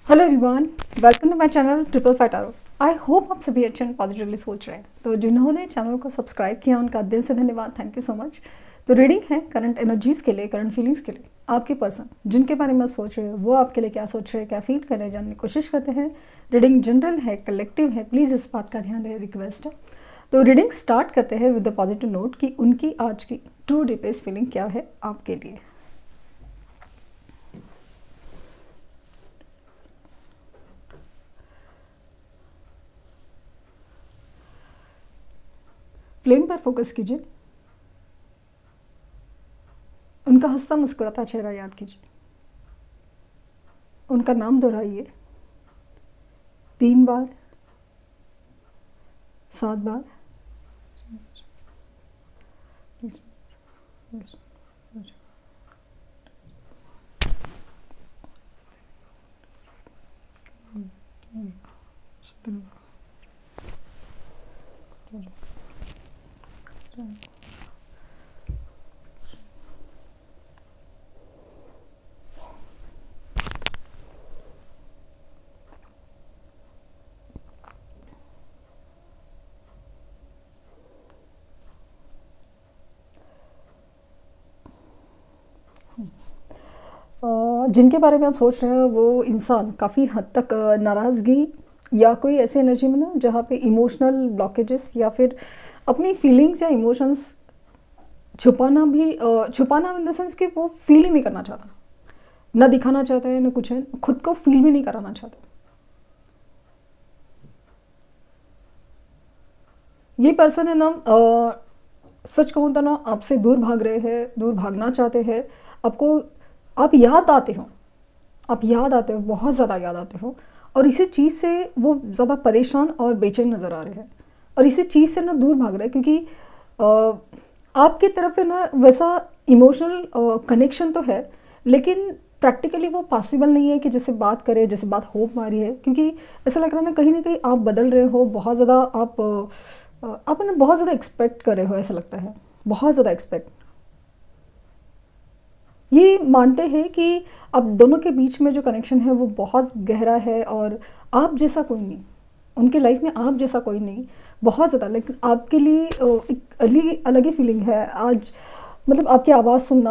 Hello everyone, welcome to my channel triple five tarot. I hope आप सभी अच्छे and positively सोच रहे हैं। तो जिन्होंने चैनल को सब्सक्राइब किया उनका दिल से धन्यवाद, थैंक यू सो मच। तो रीडिंग है करंट एनर्जीज़ के लिए, करंट फीलिंग्स के लिए। आपके पर्सन जिनके बारे में सोच रहे हैं वो आपके लिए क्या सोच रहे हैं, क्या फील कर रहे हैं, जानने की कोशिश करते हैं। रीडिंग जनरल है, कलेक्टिव है, प्लीज़ इस बात का ध्यान रहे, रिक्वेस्ट है। तो रीडिंग स्टार्ट करते हैं विद द पॉजिटिव नोट कि उनकी आज की ट्रू डीपेस्ट फीलिंग क्या है आपके लिए। फ्लेम पर फोकस कीजिए, उनका हंसता मुस्कुराता चेहरा याद कीजिए, उनका नाम दोहराइए 3 बार, 7 बार। जिनके बारे में आप सोच रहे हैं वो इंसान काफ़ी हद तक नाराज़गी या कोई ऐसी एनर्जी में ना जहाँ पे इमोशनल ब्लॉकेजेस या फिर अपनी फीलिंग्स या इमोशंस छुपाना इन द सेंस कि वो फील ही नहीं करना चाहता, ना दिखाना चाहता है, ना कुछ है, खुद को फील भी नहीं कराना चाहता। ये पर्सन है ना, सच कहूँ तो ना आपसे दूर भाग रहे हैं, दूर भागना चाहते हैं। आपको आप याद आते हो, आप याद आते हो, बहुत ज़्यादा याद आते हो। और इसी चीज़ से वो ज़्यादा परेशान और बेचैन नज़र आ रहे हैं और इसी चीज़ से ना दूर भाग रहे हैं क्योंकि आपकी तरफ है ना वैसा इमोशनल कनेक्शन तो है, लेकिन प्रैक्टिकली वो पॉसिबल नहीं है कि जैसे बात करें, जैसे बात हो पा रही है। क्योंकि ऐसा लग रहा है ना कहीं आप बदल रहे हो बहुत ज़्यादा। आप ना बहुत ज़्यादा एक्सपेक्ट कर रहे हो, ऐसा लगता है बहुत ज़्यादा एक्सपेक्ट। ये मानते हैं कि अब दोनों के बीच में जो कनेक्शन है वो बहुत गहरा है और आप जैसा कोई नहीं, उनके लाइफ में आप जैसा कोई नहीं, बहुत ज़्यादा। लेकिन आपके लिए एक अलग ही फीलिंग है आज। मतलब आपकी आवाज़ सुनना,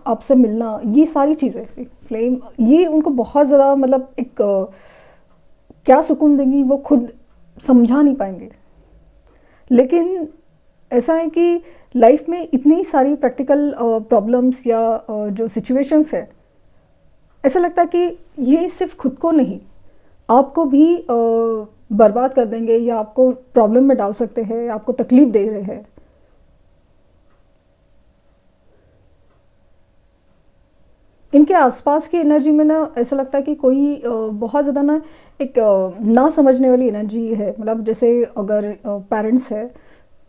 आपसे मिलना, ये सारी चीज़ें फ्लेम ये उनको बहुत ज़्यादा मतलब एक क्या सुकून देंगी वो खुद समझा नहीं पाएंगे। लेकिन ऐसा है कि लाइफ में इतनी सारी प्रैक्टिकल प्रॉब्लम्स या जो सिचुएशंस है, ऐसा लगता है कि ये सिर्फ खुद को नहीं आपको भी बर्बाद कर देंगे या आपको प्रॉब्लम में डाल सकते हैं, आपको तकलीफ दे रहे हैं। इनके आसपास की एनर्जी में ना ऐसा लगता है कि कोई बहुत ज़्यादा ना एक ना समझने वाली एनर्जी है। मतलब जैसे अगर पेरेंट्स है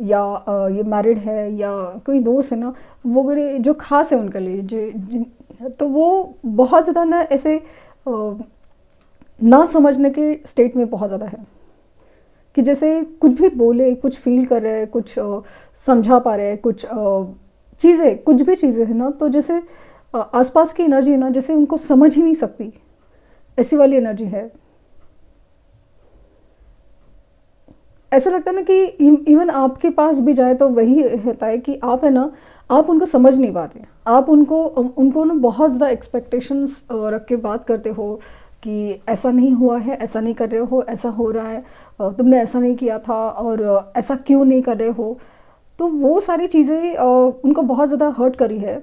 या ये मैरिड है या कोई दोस्त है ना, वो अगर जो खास है उनके लिए तो वो बहुत ज़्यादा ना ऐसे ना समझने के स्टेट में बहुत ज़्यादा है कि जैसे कुछ भी बोले, कुछ फील कर रहे हैं, कुछ समझा पा रहे हैं, कुछ चीज़ें, कुछ भी चीज़ें हैं ना, तो जैसे आसपास की एनर्जी है ना जैसे उनको समझ ही नहीं सकती, ऐसी वाली एनर्जी है। ऐसा लगता है ना कि इवन आपके पास भी जाए तो वही रहता है कि आप है ना, आप उनको समझ नहीं पाते। आप उनको ना बहुत ज़्यादा एक्सपेक्टेशंस रख के बात करते हो कि ऐसा नहीं हुआ है, ऐसा नहीं कर रहे हो, ऐसा हो रहा है, तुमने ऐसा नहीं किया था और ऐसा क्यों नहीं कर रहे हो। तो वो सारी चीज़ें उनको बहुत ज़्यादा हर्ट करी है।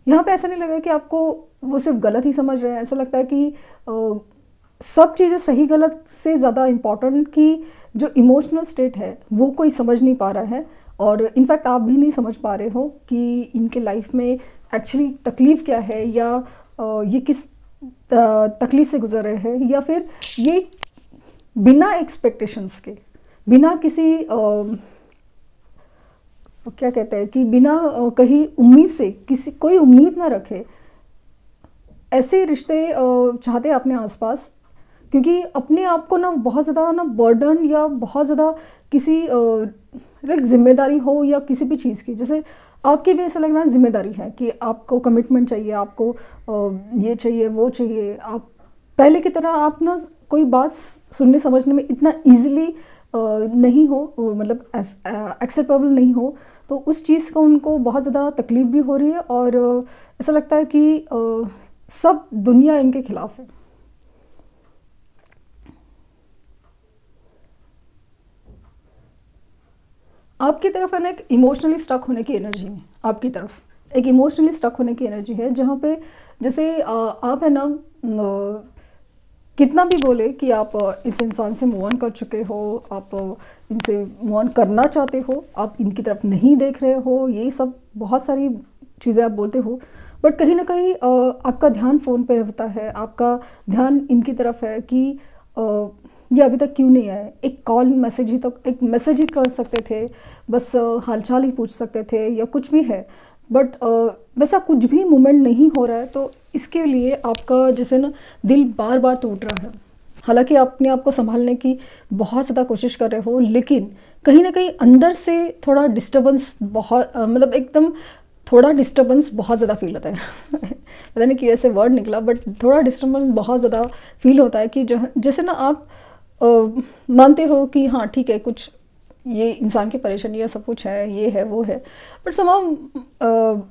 यहाँ पे ऐसा नहीं लगा कि आपको वो सिर्फ गलत ही समझ रहे हैं। ऐसा लगता है कि सब चीज़ें सही गलत से ज़्यादा इम्पॉर्टेंट कि जो इमोशनल स्टेट है वो कोई समझ नहीं पा रहा है। और इनफैक्ट आप भी नहीं समझ पा रहे हो कि इनके लाइफ में एक्चुअली तकलीफ़ क्या है या ये किस तकलीफ़ से गुजर रहे हैं, या फिर ये बिना एक्सपेक्टेशंस के, बिना किसी क्या कहते हैं कि बिना कहीं उम्मीद से, किसी कोई उम्मीद ना रखे, ऐसे रिश्ते चाहते हैं अपने आसपास। क्योंकि अपने आप को ना बहुत ज़्यादा ना बर्डन या बहुत ज़्यादा किसी लाइक जिम्मेदारी हो या किसी भी चीज़ की, जैसे आपकी भी ऐसा लग रहा है जिम्मेदारी है कि आपको कमिटमेंट चाहिए, आपको ये चाहिए वो चाहिए, आप पहले की तरह आप ना कोई बात सुनने समझने में इतना इजीली नहीं हो, मतलब एक्सेप्टेबल नहीं हो, तो उस चीज़ का उनको बहुत ज़्यादा तकलीफ़ भी हो रही है और ऐसा लगता है कि सब दुनिया इनके खिलाफ है। आपकी तरफ है ना एक इमोशनली स्टक होने की एनर्जी है, आपकी तरफ एक इमोशनली स्टक होने की एनर्जी है, जहाँ पे जैसे आप है ना कितना भी बोले कि आप इस इंसान से मूव ऑन कर चुके हो, आप इनसे मूव ऑन करना चाहते हो, आप इनकी तरफ नहीं देख रहे हो, ये सब बहुत सारी चीज़ें आप बोलते हो, बट कहीं ना कहीं आपका ध्यान फ़ोन पे रहता है, आपका ध्यान इनकी तरफ है कि ये अभी तक क्यों नहीं आए। एक कॉल मैसेज ही तक, एक मैसेज ही कर सकते थे, बस हालचाल ही पूछ सकते थे या कुछ भी है, बट वैसा कुछ भी मूवमेंट नहीं हो रहा है। तो इसके लिए आपका जैसे ना दिल बार बार टूट रहा है। हालांकि आप अपने आप को संभालने की बहुत ज़्यादा कोशिश कर रहे हो, लेकिन कहीं ना कहीं अंदर से थोड़ा डिस्टर्बेंस, बहुत मतलब एकदम थोड़ा डिस्टर्बेंस बहुत ज़्यादा फील होता है पता नहीं कि ऐसे वर्ड निकला, बट थोड़ा डिस्टर्बेंस बहुत ज़्यादा फील होता है कि जो जैसे ना आप मानते हो कि हाँ ठीक है, कुछ ये इंसान की परेशानी है, सब कुछ है, ये है वो है, बट समाव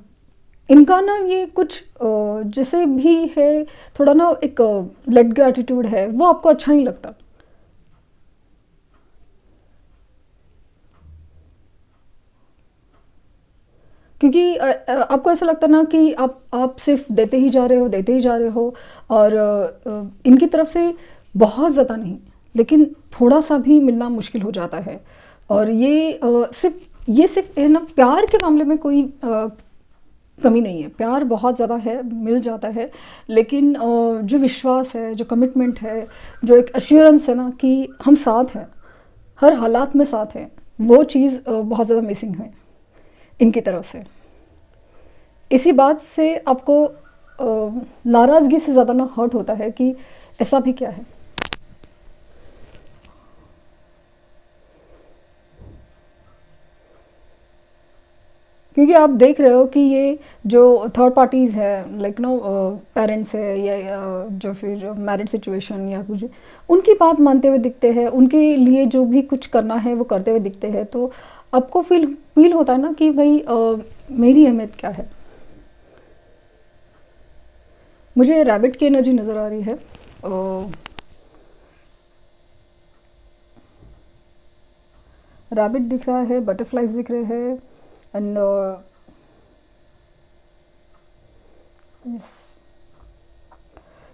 इनका ना ये कुछ जैसे भी है, थोड़ा ना एक लेट गो एटीट्यूड है, वो आपको अच्छा नहीं लगता। क्योंकि आपको ऐसा लगता ना कि आप सिर्फ देते ही जा रहे हो, देते ही जा रहे हो, और इनकी तरफ से बहुत ज़्यादा नहीं, लेकिन थोड़ा सा भी मिलना मुश्किल हो जाता है। और ये सिर्फ है ना, प्यार के मामले में कोई कमी नहीं है, प्यार बहुत ज़्यादा है, मिल जाता है, लेकिन जो विश्वास है, जो कमिटमेंट है, जो एक अश्योरेंस है ना कि हम साथ हैं, हर हालात में साथ हैं, वो चीज़ बहुत ज़्यादा मिसिंग है इनकी तरफ से। इसी बात से आपको नाराज़गी से ज़्यादा ना हर्ट होता है कि ऐसा भी क्या है। क्योंकि आप देख रहे हो कि ये जो थर्ड पार्टीज़ है, लाइक नो पेरेंट्स है या जो फिर मैरिड सिचुएशन या कुछ, उनकी बात मानते हुए दिखते हैं, उनके लिए जो भी कुछ करना है वो करते हुए दिखते हैं, तो आपको फील होता है ना कि भाई मेरी अहमियत क्या है। मुझे रैबिट की एनर्जी नज़र आ रही है, रैबिट दिख रहा है, बटरफ्लाइज दिख रहे हैं, एंड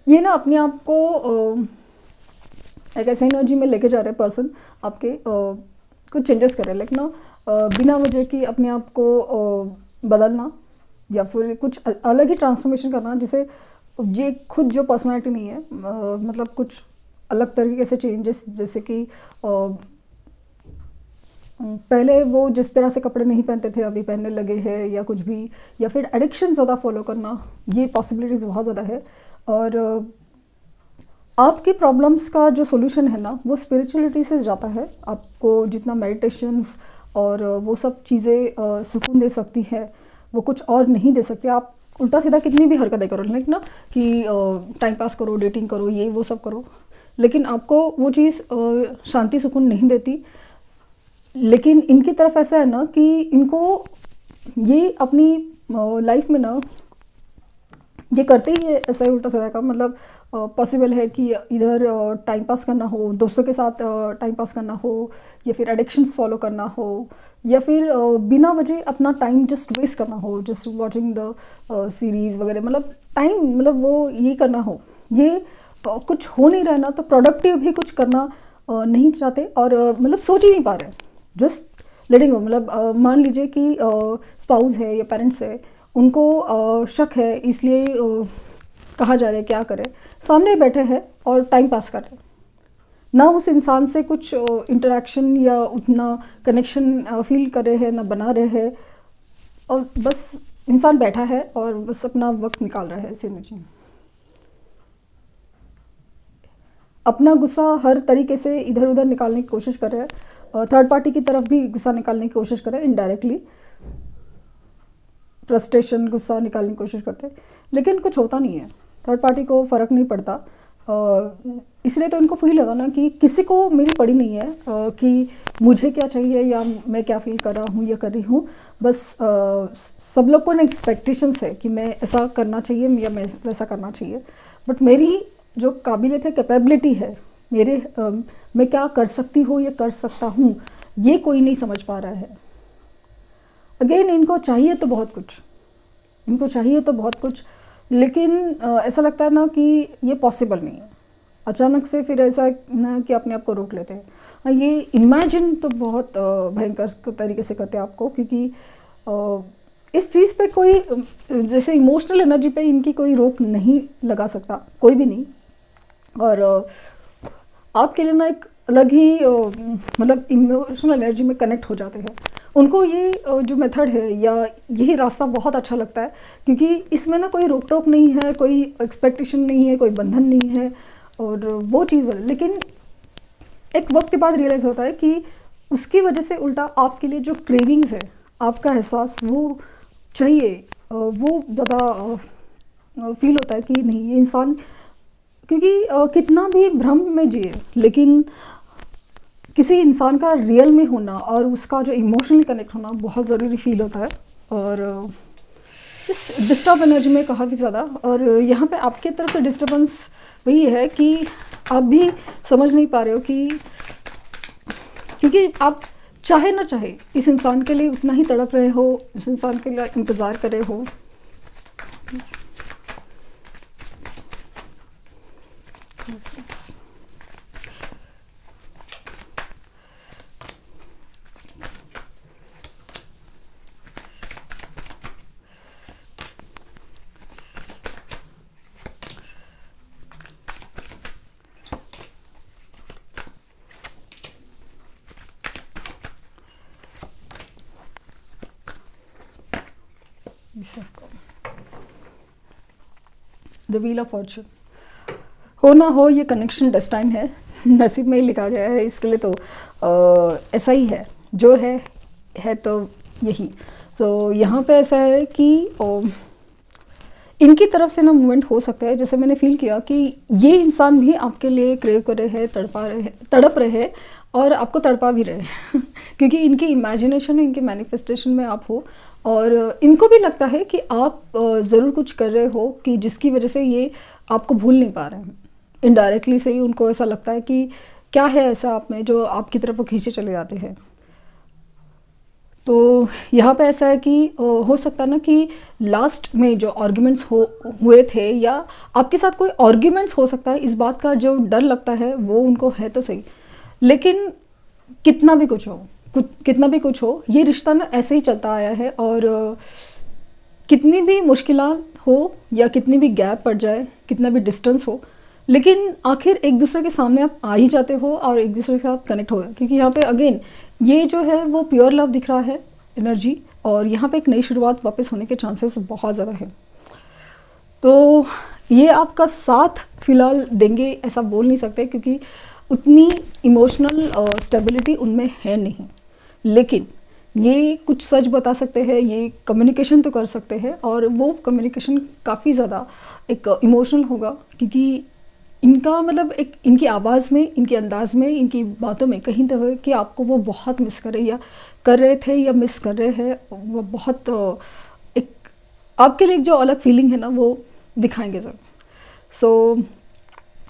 ये ना अपने आप को एक ऐसे एनर्जी में लेके जा रहे पर्सन आपके, कुछ चेंजेस कर रहे हैं, लेकिन ना बिना वजह की अपने आप को बदलना या फिर कुछ अलग ही ट्रांसफॉर्मेशन करना, जिसे ये खुद जो पर्सनालिटी नहीं है, मतलब कुछ अलग तरीके से चेंजेस, जैसे कि पहले वो जिस तरह से कपड़े नहीं पहनते थे अभी पहनने लगे हैं या कुछ भी, या फिर एडिक्शन ज़्यादा फॉलो करना, ये पॉसिबिलिटीज़ बहुत ज़्यादा है। और आपकी प्रॉब्लम्स का जो सोल्यूशन है ना, वो स्पिरिचुअलिटी से जाता है। आपको जितना मेडिटेशंस और वो सब चीज़ें सुकून दे सकती है, वो कुछ और नहीं दे सकती। आप उल्टा सीधा कितनी भी हरकतें करो, लेकिन ना कि टाइम पास करो, डेटिंग करो, ये वो सब करो, लेकिन आपको वो चीज़ शांति सुकून नहीं देती। लेकिन इनकी तरफ ऐसा है ना कि इनको ये अपनी लाइफ में ना ये करते ही है ऐसा ही उल्टा सीधा का, मतलब पॉसिबल है कि इधर टाइम पास करना हो, दोस्तों के साथ टाइम पास करना हो, या फिर एडिक्शंस फॉलो करना हो, या फिर बिना वजह अपना टाइम जस्ट वेस्ट करना हो, जस्ट वॉचिंग द सीरीज़ वगैरह, मतलब टाइम, मतलब वो ये करना हो, ये कुछ हो नहीं रहा ना, तो प्रोडक्टिव भी कुछ करना नहीं चाहते, और मतलब सोच ही नहीं पा रहे, जस्ट लेटिंग गो। मतलब मान लीजिए कि स्पाउस है या पेरेंट्स है, उनको शक है, इसलिए कहा जा रहा है क्या करें, सामने बैठे हैं और टाइम पास कर रहे हैं, ना उस इंसान से कुछ इंटरेक्शन या उतना कनेक्शन फील कर रहे हैं, ना बना रहे हैं, और बस इंसान बैठा है और बस अपना वक्त निकाल रहा है इसी में। अपना गुस्सा हर तरीके से इधर उधर निकालने की कोशिश कर रहे हैं, थर्ड पार्टी की तरफ भी गुस्सा निकालने की कोशिश कर रहे हैं, इनडायरेक्टली फ्रस्ट्रेशन, गुस्सा निकालने की कोशिश करते हैं, लेकिन कुछ होता नहीं है। थर्ड पार्टी को फ़र्क नहीं पड़ता इसलिए तो इनको फील होगा ना कि किसी को मेरी पड़ी नहीं है कि मुझे क्या चाहिए या मैं क्या फील कर रहा हूँ या कर रही हूँ। बस सब लोग को ना एक्सपेक्टेशंस है कि मैं ऐसा करना चाहिए या मैं वैसा करना चाहिए, बट मेरी जो काबिलियत है, कैपेबिलिटी है, मेरे मैं क्या कर सकती हूँ या कर सकता हूँ, ये कोई नहीं समझ पा रहा है। अगेन इनको चाहिए तो बहुत कुछ, इनको चाहिए तो बहुत कुछ, लेकिन ऐसा लगता है ना कि ये पॉसिबल नहीं है। अचानक से फिर ऐसा ना कि अपने आप को रोक लेते हैं। ये इमेजिन तो बहुत भयंकर तरीके से करते हैं आपको, क्योंकि इस चीज़ पे कोई जैसे इमोशनल एनर्जी पे इनकी कोई रोक नहीं लगा सकता, कोई भी नहीं। और आपके लिए ना एक अलग ही मतलब इमोशनल एनर्जी में कनेक्ट हो जाते हैं। उनको ये जो मेथड है या यही रास्ता बहुत अच्छा लगता है, क्योंकि इसमें ना कोई रोक टोक नहीं है, कोई एक्सपेक्टेशन नहीं है, कोई बंधन नहीं है और वो चीज़ वाला। लेकिन एक वक्त के बाद रियलाइज़ होता है कि उसकी वजह से उल्टा आपके लिए जो क्रेविंग्स है, आपका एहसास वो चाहिए, वो ज़्यादा फील होता है कि नहीं ये इंसान, क्योंकि कितना भी भ्रम में जिए, लेकिन किसी इंसान का रियल में होना और उसका जो इमोशनल कनेक्ट होना बहुत ज़रूरी फील होता है। और इस डिस्टर्ब एनर्जी में काफ़ी ज़्यादा, और यहाँ पे आपके तरफ से डिस्टर्बेंस वही है कि आप भी समझ नहीं पा रहे हो कि, क्योंकि आप चाहे ना चाहे इस इंसान के लिए उतना ही तड़प रहे हो, इस इंसान के लिए इंतज़ार कर रहे हो। द व्हील ऑफ फॉर्चून, हो ना हो ये कनेक्शन डेस्टाइन है, नसीब में ही लिखा गया है, इसके लिए तो ऐसा ही है, जो है तो यही। तो यहाँ पे ऐसा है कि इनकी तरफ से ना मूवमेंट हो सकता है, जैसे मैंने फील किया कि ये इंसान भी आपके लिए क्रेव कर रहे हैं, तड़प रहे हैं और आपको तड़पा भी रहे हैं क्योंकि इनकी इमेजिनेशन, इनकी मैनिफेस्टेशन में आप हो, और इनको भी लगता है कि आप ज़रूर कुछ कर रहे हो कि जिसकी वजह से ये आपको भूल नहीं पा रहे हैं। इनडायरेक्टली से ही उनको ऐसा लगता है कि क्या है ऐसा आप में जो आपकी तरफ वो खींचे चले जाते हैं। तो यहाँ पे ऐसा है कि हो सकता है ना कि लास्ट में जो आर्ग्यूमेंट्स हुए थे, या आपके साथ कोई आर्ग्यूमेंट्स हो सकता है, इस बात का जो डर लगता है वो उनको है तो सही, लेकिन कितना भी कुछ हो ये रिश्ता ना ऐसे ही चलता आया है। और कितनी भी मुश्किलात हो या कितनी भी गैप पड़ जाए, कितना भी डिस्टेंस हो, लेकिन आखिर एक दूसरे के सामने आप आ ही जाते हो और एक दूसरे के साथ कनेक्ट हो, क्योंकि यहाँ पे अगेन ये जो है वो प्योर लव दिख रहा है एनर्जी, और यहाँ पे एक नई शुरुआत वापस होने के चांसेस बहुत ज़्यादा है। तो ये आपका साथ फिलहाल देंगे ऐसा बोल नहीं सकते, क्योंकि उतनी इमोशनल स्टेबिलिटी उनमें है नहीं, लेकिन ये कुछ सच बता सकते हैं, ये कम्युनिकेशन तो कर सकते हैं, और वो कम्युनिकेशन काफ़ी ज़्यादा एक इमोशनल होगा, क्योंकि इनका मतलब एक इनकी आवाज़ में, इनके अंदाज़ में, इनकी बातों में कहीं तो है कि आपको वो बहुत मिस कर रहे थे या मिस कर रहे हैं। वो बहुत एक आपके लिए एक जो अलग फीलिंग है ना वो दिखाएंगे ज़रूर। सो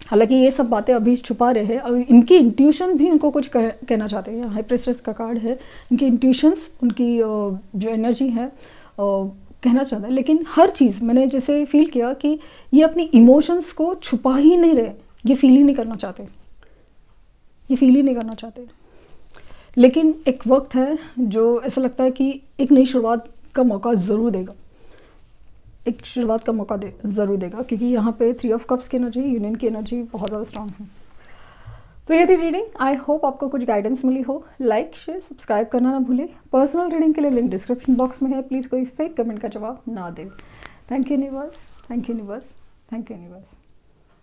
हालांकि ये सब बातें अभी छुपा रहे हैं, और इनकी इंट्यूशन भी उनको कुछ कहना चाहते हैं। हाई प्रेस्टेस का कार्ड है, इनकी इंट्यूशंस, उनकी जो एनर्जी है कहना चाहता है, लेकिन हर चीज़ मैंने जैसे फील किया कि ये अपनी इमोशंस को छुपा ही नहीं रहे, ये फील ही नहीं करना चाहते, लेकिन एक वक्त है जो ऐसा लगता है कि एक नई शुरुआत का मौका ज़रूर देगा, ज़रूर देगा, क्योंकि यहाँ पे 3 ऑफ कप्स की एनर्जी, यूनियन की एनर्जी बहुत ज़्यादा स्ट्रांग है। तो ये थी रीडिंग, आई होप आपको कुछ गाइडेंस मिली हो। लाइक, शेयर, सब्सक्राइब करना ना भूलें। पर्सनल रीडिंग के लिए लिंक डिस्क्रिप्शन बॉक्स में है, प्लीज़ कोई फेक कमेंट का जवाब ना दें। Thank you universe, thank you universe, thank you universe.